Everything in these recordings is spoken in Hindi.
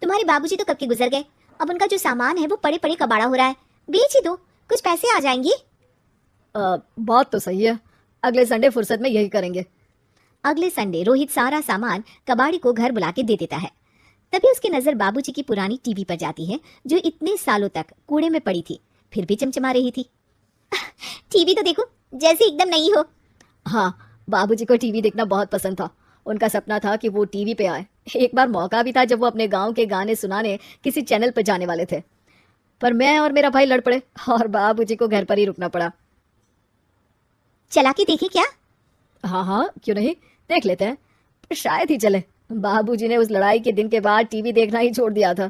तुम्हारे बाबूजी तो कब के गुजर गए, अब उनका जो सामान है वो पड़े पड़े कबाड़ा हो रहा है, बेच ही दो, कुछ पैसे आ जाएंगे। बात तो सही है, अगले संडे फुर्सत में यही करेंगे। अगले संडे रोहित सारा सामान कबाड़ी को घर बुला के दे देता है। तभी उसकी नजर बाबूजी की पुरानी टीवी पर जाती है, जो इतने सालों तक कूड़े में पड़ी थी, फिर भी चमचमा रही थी। टीवी तो देखो, जैसे एकदम नई हो। हाँ, बाबूजी को टीवी देखना बहुत पसंद था। उनका सपना था कि वो टीवी पे आए। एक बार मौका भी था जब वो अपने गांव के गाने सुनाने किसी चैनल पर जाने वाले थे, पर मैं और मेरा भाई लड़ पड़े और बाबूजी को घर पर ही रुकना पड़ा। चला के देखे क्या? हाँ हाँ, क्यों नहीं, देख लेते हैं, पर शायद ही चले। बाबूजी ने उस लड़ाई के दिन के बाद टीवी देखना ही छोड़ दिया था।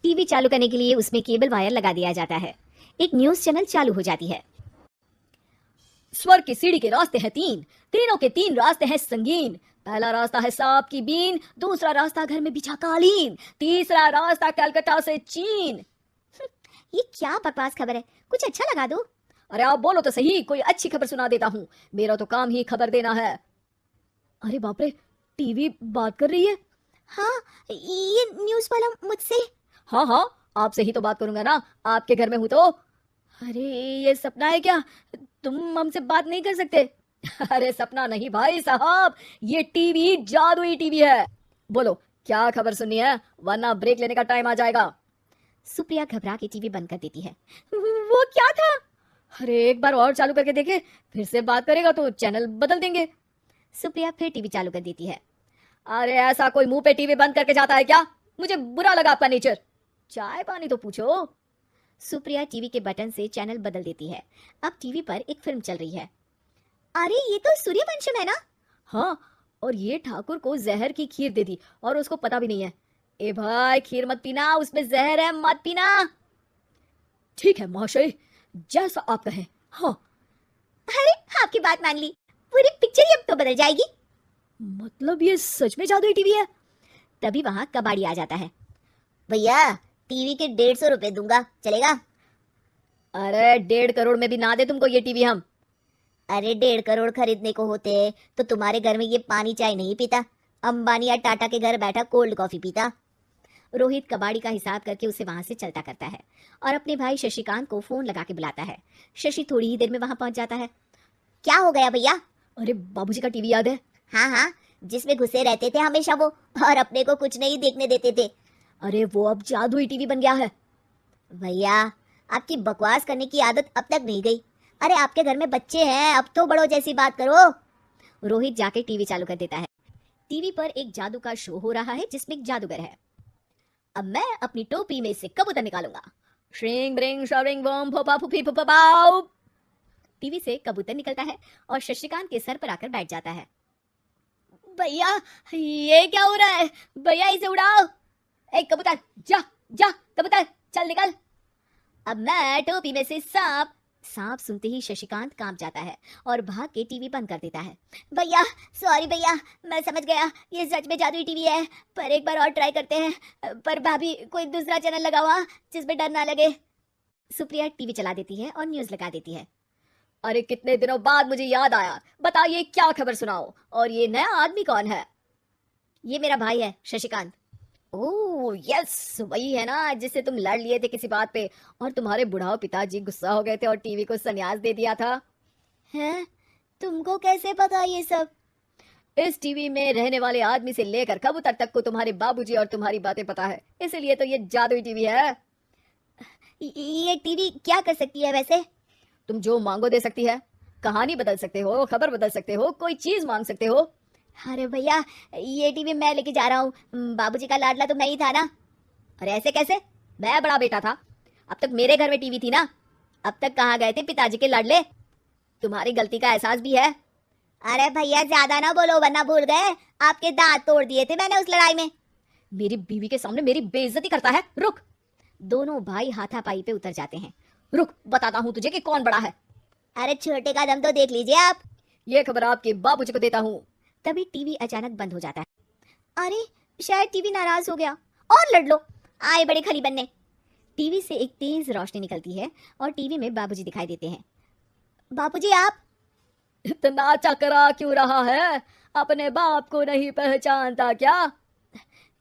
टीवी चालू करने के लिए उसमें केबल वायर लगा दिया जाता है। एक न्यूज चैनल चालू हो जाती है। स्वर्ग की सीढ़ी के रास्ते हैं तीन, तीनों के तीन रास्ते हैं संगीन। पहला रास्ता है सांप की बीन, दूसरा रास्ता घर में बिछा कालीन, तीसरा रास्ता कलकत्ता से चीन। ये क्या बकवास खबर है, कुछ अच्छा लगा दो। अरे आप बोलो तो सही, कोई अच्छी खबर सुना देता हूँ, मेरा तो काम ही खबर देना है। अरे बाप रे, टीवी बात कर रही है। हाँ, ये न्यूज वाला मुझसे। हाँ हाँ, आपसे ही तो बात करूंगा ना, आपके घर में हूं तो। अरे ये सपना है क्या, तुम हमसे बात नहीं कर सकते? अरे सपना नहीं भाई साहब, ये टीवी जादुई टीवी है। बोलो क्या खबर सुननी है, वरना ब्रेक लेने का टाइम आ जाएगा। सुप्रिया घबरा के टीवी बंद कर देती है। वो क्या था? अरे एक बार और चालू करके देखे, फिर से बात करेगा तो चैनल बदल देंगे। सुप्रिया फिर टीवी चालू कर देती है। अरे ऐसा कोई मुंह पे टीवी बंद करके जाता है क्या? मुझे बुरा लगा आपका नेचर। चाय पानी तो पूछो। सुप्रिया टीवी के बटन से चैनल बदल देती है। अब टीवी पर एक फिल्म चल रही है। अरे ये तो सूर्यवंशम है ना? हाँ, और ये ठाकुर को जहर की खीर दे दी और उसको पता भी नहीं है। ए भाई खीर मत पीना, उसमें जहर है, मत पीना। ठीक है महाशय, जैसा आप कहें। हाँ। अरे आपकी बात मान ली, पूरी पिक्चर ही अब तो बदल जाएगी। मतलब ये सच में जादुई टीवी है? तभी वहां कबाड़ी आ जाता है। भैया टीवी के 150 रुपए दूंगा, चलेगा? अरे 1.5 करोड़ में भी ना दे तुमको ये टीवी हम। अरे 1.5 करोड़ खरीदने को होते तो तुम्हारे घर में ये पानी चाय नहीं पीता, अंबानी या टाटा के घर बैठा कोल्ड कॉफी पीता। रोहित कबाड़ी का हिसाब करके उसे वहां से चलता करता है और अपने भाई शशिकांत को फोन लगा के बुलाता है। शशि थोड़ी ही देर में वहां पहुंच जाता है। क्या हो गया भैया? अरे बाबूजी का टीवी याद है? हाँ हाँ, जिसमें घुसे रहते थे हमेशा वो, और अपने को कुछ नहीं देखने देते थे। अरे वो अब जादुई टीवी बन गया है। भैया आपकी बकवास करने की आदत अब तक नहीं गई। अरे आपके घर में बच्चे हैं, अब तो बड़ों जैसी बात करो। रोहित जाके टीवी चालू कर देता है। टीवी पर एक जादू का शो हो रहा है जिसमें एक जादूगर है। अब मैं अपनी टोपी में से कबूतर निकालूंगा। श्रिंग ब्रिंग शरिंग बम फोपा फुफी फुफा पाउ। टीवी से कबूतर निकलता है और शशिकांत के सर पर आकर बैठ जाता है। भैया ये क्या हो रहा है, भैया इसे उड़ाओ। ए कबूतर जा जा, कबूतर चल निकल। अब मैं टोपी में से सांप। सांप सुनते ही शशिकांत कांप जाता है और भाग के टीवी बंद कर देता है। भैया सॉरी भैया, मैं समझ गया ये सच में जादुई टीवी है, पर एक बार और ट्राई करते हैं। पर भाभी कोई दूसरा चैनल लगाओ जिसमें डर ना लगे। सुप्रिया टीवी चला देती है और न्यूज लगा देती है। अरे कितने दिनों बाद मुझे याद आया, बताइए क्या खबर सुनाओ, और ये नया आदमी कौन है? ये मेरा भाई है शशिकांत। ओह यस, वही है ना जिससे तुम लड़ लिए थे किसी बात पे और तुम्हारे बुढ़ाओ पिताजी गुस्सा हो गए थे और टीवी को संन्यास दे दिया था। हैं? तुमको कैसे पता ये सब? इस टीवी में रहने वाले आदमी से लेकर कबूतर तक को तुम्हारे बाबूजी और तुम्हारी बातें पता है, इसीलिए तो ये जादुई टीवी है। ये टीवी क्या कर सकती है वैसे? तुम जो मांगो दे सकती है, कहानी बदल सकते हो, खबर बदल सकते हो, कोई चीज मांग सकते हो। अरे भैया ये टीवी मैं लेके जा रहा हूँ, बाबूजी का लाडला तो मैं ही था ना। अरे ऐसे कैसे, मैं बड़ा बेटा था, अब तक मेरे घर में टीवी थी ना। अब तक कहाँ गए थे पिताजी के लाडले? तुम्हारी गलती का एहसास भी है। अरे भैया ज्यादा ना बोलो वरना भूल गए, आपके दांत तोड़ दिए थे मैंने उस लड़ाई में। मेरी बीवी के सामने मेरी बेइज्जती करता है, रुक। दोनों भाई हाथापाई पे उतर जाते हैं। रुक, बताता हूँ तुझे कि कौन बड़ा है। अरे छोटे का दम तो देख लीजिए आप। ये खबर आपके बाबूजी को देता हूँ। तभी टीवी अचानक बंद हो जाता है। अरे शायद टीवी नाराज हो गया, और लड़ लो, आए बड़े खली बनने। टीवी से एक तेज रोशनी निकलती है और टीवी में बाबूजी दिखाई देते हैं। बाबूजी आप इतना चकरा क्यों रहा है, अपने बाप को नहीं पहचानता क्या?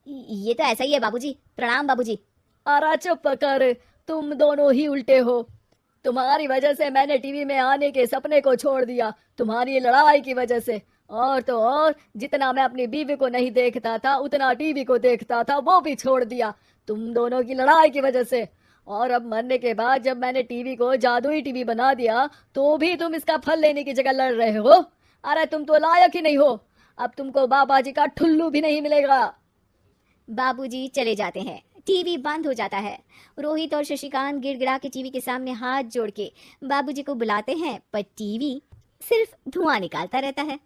ये तो ऐसा ही है बाबूजी। प्रणाम बाबूजी। अरे चुप कर, तुम दोनों ही उल्टे हो। तुम्हारी वजह से मैंने टीवी में आने के सपने को छोड़ दिया, तुम्हारी लड़ाई की वजह से। और तो और, जितना मैं अपनी बीवी को नहीं देखता था उतना टीवी को देखता था, वो भी छोड़ दिया तुम दोनों की लड़ाई की वजह से। और अब मरने के बाद जब मैंने टीवी को जादुई टीवी बना दिया तो भी तुम इसका फल लेने की जगह लड़ रहे हो। अरे तुम तो लायक ही नहीं हो, अब तुमको बाबा जी का ठुल्लू भी नहीं मिलेगा। बाबूजी चले जाते हैं। टीवी बंद हो जाता है। रोहित और शशिकांत गिड़गिड़ा के टीवी के सामने हाथ जोड़ के बाबूजी को बुलाते हैं, पर टीवी सिर्फ धुआं निकालता रहता है।